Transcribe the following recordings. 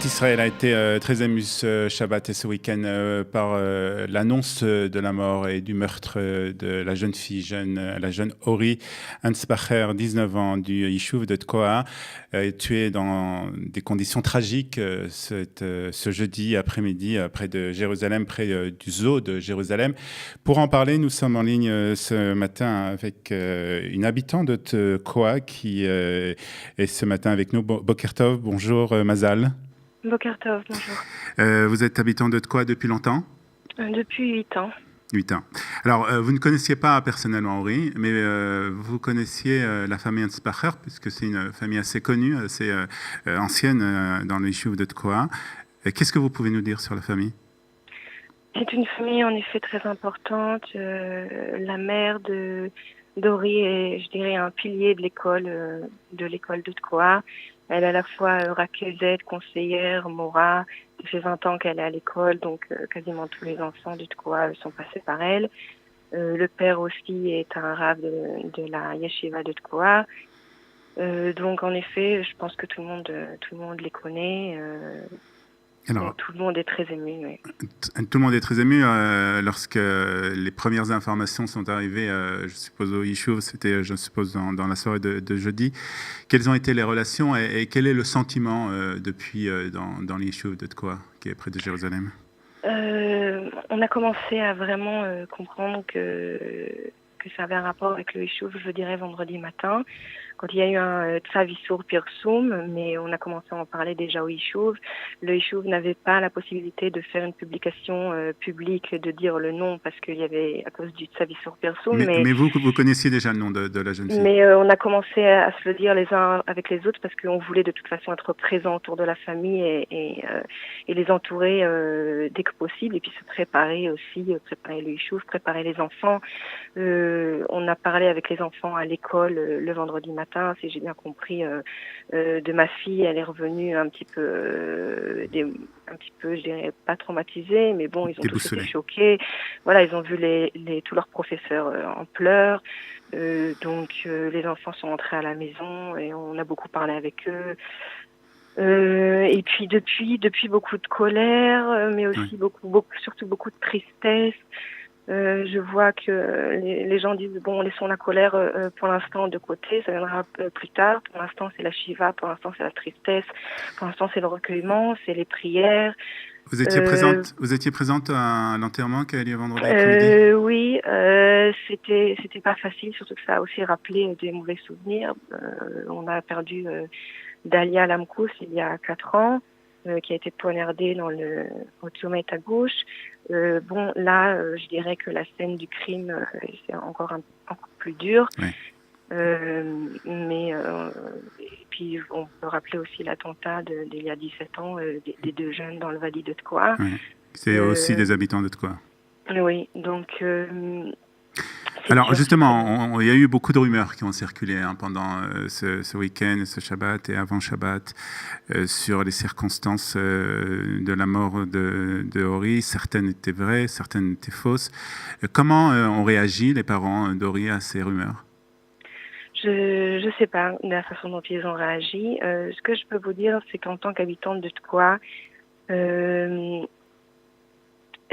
Israël a été très ému ce Shabbat et ce week-end par l'annonce de la mort et du meurtre de la jeune fille, la jeune Ori Ansbacher, 19 ans, du Yishuv de Tkoa, tuée dans des conditions tragiques ce jeudi après-midi près de Jérusalem, près du zoo de Jérusalem. Pour en parler, nous sommes en ligne ce matin avec une habitante de Tkoa qui est ce matin avec nous. Boker Tov, bonjour Mazal. Boker Tov, bonjour. Vous êtes habitant de Tkoa depuis longtemps? Depuis 8 ans. 8 ans. Alors, vous ne connaissiez pas personnellement Ori, mais vous connaissiez la famille Ansbacher, puisque c'est une famille assez connue, assez ancienne dans le Yishuv de Tkoa. Qu'est-ce que vous pouvez nous dire sur la famille? C'est une famille en effet très importante. La mère d'Ori est, je dirais, un pilier de l'école de Tkoa. Elle est à la fois Rakezet, conseillère, Mora. Ça fait 20 ans qu'elle est à l'école, donc quasiment tous les enfants de Tkoa sont passés par elle. Le père aussi est un rave de la yeshiva de Tkoa. Donc en effet, je pense que tout le monde les connaît. Alors, tout le monde est très ému. Oui. Tout le monde est très ému lorsque les premières informations sont arrivées, je suppose au Yishuv, c'était, je suppose, dans la soirée de jeudi. Quelles ont été les relations et quel est le sentiment depuis dans le Yishuv de Tkoa, qui est près de Jérusalem? On a commencé à vraiment comprendre que ça avait un rapport avec le Yishuv, je dirais, vendredi matin, quand il y a eu un Tsavisur Pirsum, mais on a commencé à en parler déjà au Yishuv. Le Yishuv n'avait pas la possibilité de faire une publication publique, de dire le nom, parce qu'il y avait, à cause du Tsavisur Pirsum. Mais vous connaissiez déjà le nom de la jeune fille? Mais on a commencé à se le dire les uns avec les autres, parce qu'on voulait de toute façon être présents autour de la famille et les entourer dès que possible, et puis se préparer aussi, préparer le Yishuv, préparer les enfants. On a parlé avec les enfants à l'école le vendredi matin. Si j'ai bien compris, de ma fille, elle est revenue un petit peu, je dirais pas traumatisée, mais bon, ils ont tous été choqués. Voilà, ils ont vu tous leurs professeurs en pleurs. Donc les enfants sont rentrés à la maison et on a beaucoup parlé avec eux. Et puis depuis beaucoup de colère, mais aussi surtout beaucoup de tristesse. Je vois que les gens disent bon, laissons la colère pour l'instant de côté, ça viendra plus tard. Pour l'instant, c'est la shiva, pour l'instant, c'est la tristesse, pour l'instant, c'est le recueillement, c'est les prières. Vous étiez présente à l'enterrement qui a lieu vendredi après-midi? Oui, c'était pas facile, surtout que ça a aussi rappelé des mauvais souvenirs. On a perdu Dalia Lamkous il y a 4 ans. Qui a été poignardée au tomate à gauche. Bon, là, je dirais que la scène du crime, c'est encore plus dur. Oui. Mais et puis, on peut rappeler aussi l'attentat d'il y a 17 ans des 2 jeunes dans le Vadi de Tkoa. Oui. C'est aussi des habitants de Tkoa. Oui, donc... Alors justement, il y a eu beaucoup de rumeurs qui ont circulé pendant ce week-end, ce Shabbat et avant Shabbat sur les circonstances de la mort de Ori. Certaines étaient vraies, certaines étaient fausses. Comment ont réagi les parents d'Ori à ces rumeurs? Je ne sais pas de la façon dont ils ont réagi. Ce que je peux vous dire, c'est qu'en tant qu'habitante de Tkoa,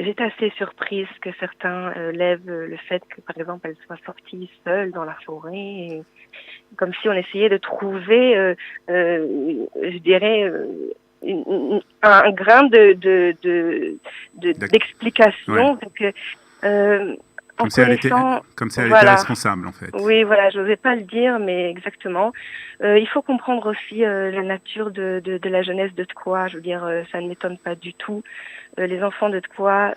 j'étais assez surprise que certains lèvent le fait que, par exemple, elle soit sortie seule dans la forêt, comme si on essayait de trouver, je dirais, un grain d'explication. Ouais. Donc, comme si elle était responsable, en fait. Oui, voilà, je n'osais pas le dire, mais exactement. Il faut comprendre aussi la nature de la jeunesse de Tkoa. Je veux dire, ça ne m'étonne pas du tout. Les enfants de Tkoa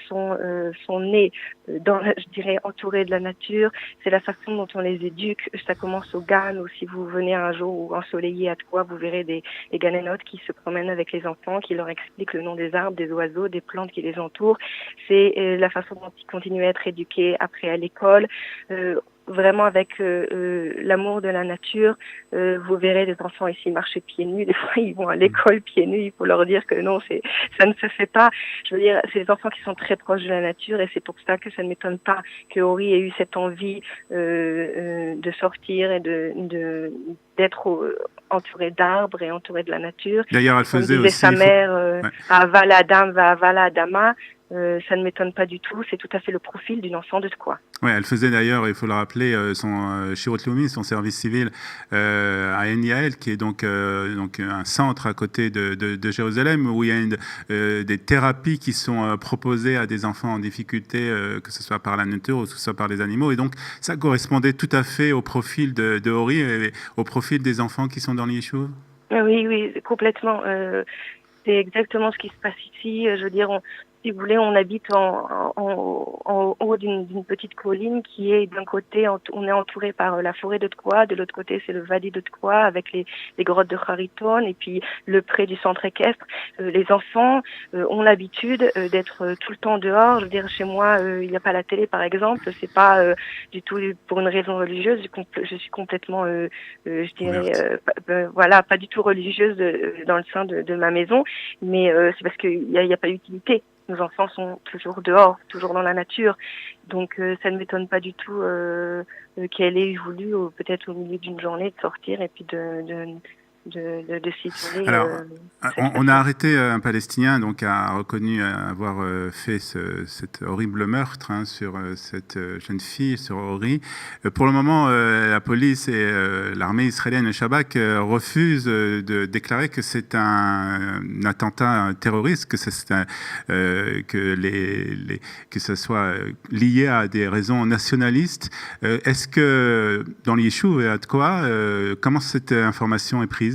sont nés je dirais, entourés de la nature. C'est la façon dont on les éduque. Ça commence au GAN, ou si vous venez un jour ensoleillé à Tkoa, vous verrez des ganénotes qui se promènent avec les enfants, qui leur expliquent le nom des arbres, des oiseaux, des plantes qui les entourent. C'est la façon dont ils continuent à être éduqués après à l'école. vraiment avec l'amour de la nature. Vous verrez des enfants ici marcher pieds nus. Des fois, ils vont à l'école pieds nus. Il faut leur dire que non, ça ne se fait pas. Je veux dire, c'est des enfants qui sont très proches de la nature et c'est pour ça que ça ne m'étonne pas que Ori ait eu cette envie de sortir et d'être entourée d'arbres et entourée de la nature. D'ailleurs, elle Comme faisait disait aussi... sa mère, ouais. Avala Adam va Avala Adama. Ça ne m'étonne pas du tout. C'est tout à fait le profil d'une enfant de Tkoa. Oui, elle faisait d'ailleurs, il faut le rappeler, son Shirot Leumi, son service civil à En Yael, qui est donc un centre à côté de Jérusalem, où il y a des thérapies qui sont proposées à des enfants en difficulté, que ce soit par la nature ou que ce soit par les animaux. Et donc, ça correspondait tout à fait au profil de Ori et au profil des enfants qui sont dans les yeshuv. Oui, complètement. C'est exactement ce qui se passe ici. Je veux dire, si vous voulez, on habite en haut d'une petite colline qui est d'un côté, on est entouré par la forêt de Tkoa, de l'autre côté c'est le Wadi de Tkoa avec les grottes de Hariton et puis le pré du centre équestre. Les enfants ont l'habitude d'être tout le temps dehors. Je veux dire, chez moi, il n'y a pas la télé par exemple. C'est pas du tout pour une raison religieuse. Je suis complètement, je dirais, voilà, pas du tout religieuse dans le sein de ma maison, mais c'est parce qu'il y a pas d'utilité. Nos enfants sont toujours dehors, toujours dans la nature. Donc, ça ne m'étonne pas du tout qu'elle ait voulu, peut-être au milieu d'une journée, de sortir et puis de s'isoler. Alors, on a arrêté un Palestinien, donc a reconnu avoir fait cet horrible meurtre sur cette jeune fille, sur Ori. Pour le moment, la police et l'armée israélienne, le Shabak, refusent de déclarer que c'est un attentat terroriste, que ce soit lié à des raisons nationalistes. Est-ce que dans les Yeshuv et à Tkoa, comment cette information est prise?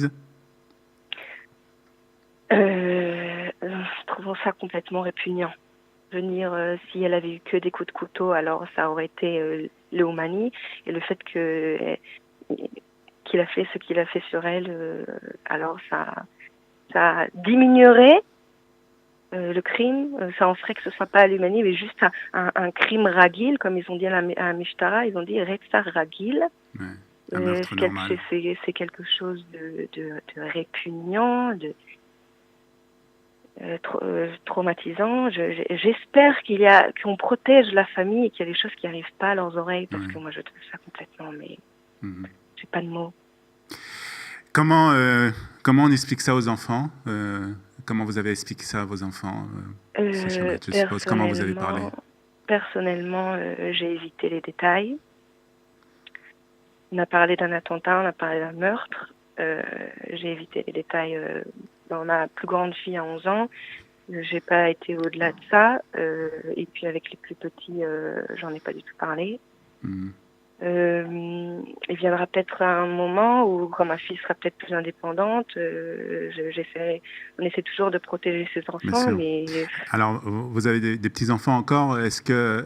Trouvons ça complètement répugnant. Venir, si elle avait eu que des coups de couteau, alors ça aurait été le Oumani. Et le fait qu'il a fait ce qu'il a fait sur elle, alors ça diminuerait le crime. Ça en ferait que ce soit pas à l'Oumani, mais juste un crime ragil, comme ils ont dit à Mishtara, ils ont dit Retsar ragil. Ouais. C'est quelque chose de répugnant, traumatisant. J'espère qu'on protège la famille et qu'il y a des choses qui n'arrivent pas à leurs oreilles, parce que moi je trouve ça complètement, mais j'ai pas de mots. Comment on explique ça aux enfants? Comment vous avez expliqué ça à vos enfants? Je suppose, comment vous avez parlé? Personnellement, j'ai évité les détails. On a parlé d'un attentat, on a parlé d'un meurtre. J'ai évité les détails. Dans ma plus grande fille à 11 ans, j'ai pas été au-delà de ça. Et puis avec les plus petits, j'en ai pas du tout parlé. Il viendra peut-être un moment où, quand ma fille sera peut-être plus indépendante, on essaie toujours de protéger ses enfants. Mais... Alors, vous avez des petits-enfants encore. Est-ce que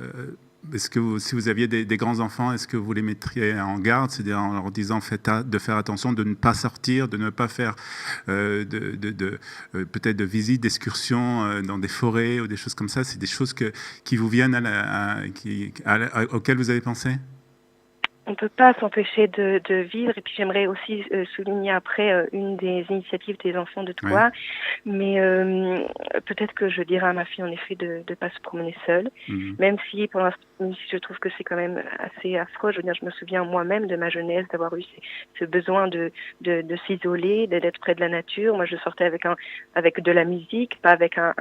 si vous aviez des grands-enfants, est-ce que vous les mettriez en garde, c'est-à-dire en leur disant de faire attention, de ne pas sortir, de ne pas faire peut-être de visites, d'excursions dans des forêts ou des choses comme ça? C'est des choses qui vous viennent auxquelles vous avez pensé? On ne peut pas s'empêcher de vivre. Et puis j'aimerais aussi souligner après une des initiatives des enfants de Tkoa. Mais peut-être que je dirais à ma fille en effet de ne pas se promener seule. Même si je trouve que c'est quand même assez affreux. Je veux dire, je me souviens moi-même de ma jeunesse d'avoir eu ce besoin de s'isoler, d'être près de la nature. Moi je sortais avec de la musique, pas avec un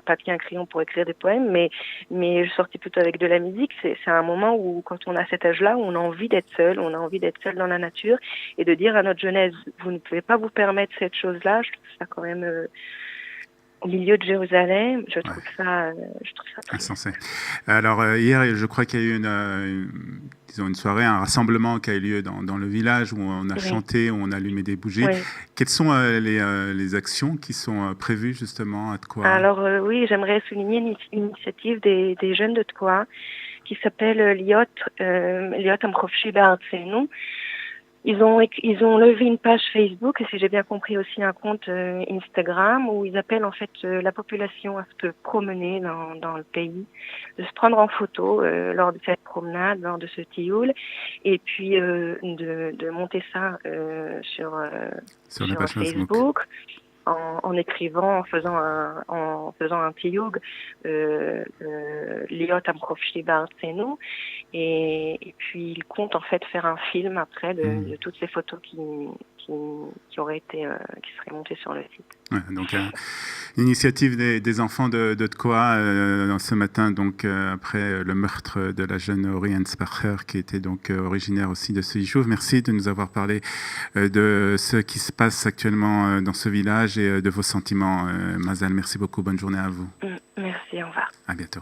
papier, un crayon pour écrire des poèmes, mais je sortais plutôt avec de la musique. C'est un moment où, quand on a cet âge-là, on a envie d'être seul, on a envie d'être seul dans la nature, et de dire à notre jeunesse, vous ne pouvez pas vous permettre cette chose-là. Je trouve ça quand même au milieu de Jérusalem, je trouve ça très insensé. Alors hier, je crois qu'il y a eu une soirée, un rassemblement qui a eu lieu dans le village où on a chanté, où on a allumé des bougies. Quelles sont les actions qui sont prévues justement à Tkoa? Alors oui, j'aimerais souligner une initiative des jeunes de Tkoa qui s'appelle Liot Amchofshi Be'artzenu. Ils ont levé une page Facebook et si j'ai bien compris aussi un compte Instagram où ils appellent en fait la population à se promener dans le pays, de se prendre en photo lors de cette promenade, lors de ce tioul, et puis de monter ça Sur la sur page Facebook. Facebook. En écrivant, en faisant un tioug, Liot Amkrovshi Bartsenu, et puis il compte en fait faire un film après de toutes ces photos qui auraient été, qui seraient montées sur le site. Ouais, donc initiative des enfants de Tkoa ce matin, donc après le meurtre de la jeune Ori Ansbacher, qui était donc originaire aussi de ce Yishuv. Merci de nous avoir parlé de ce qui se passe actuellement dans ce village et de vos sentiments, Mazal. Merci beaucoup. Bonne journée à vous. Merci. Au revoir. À bientôt.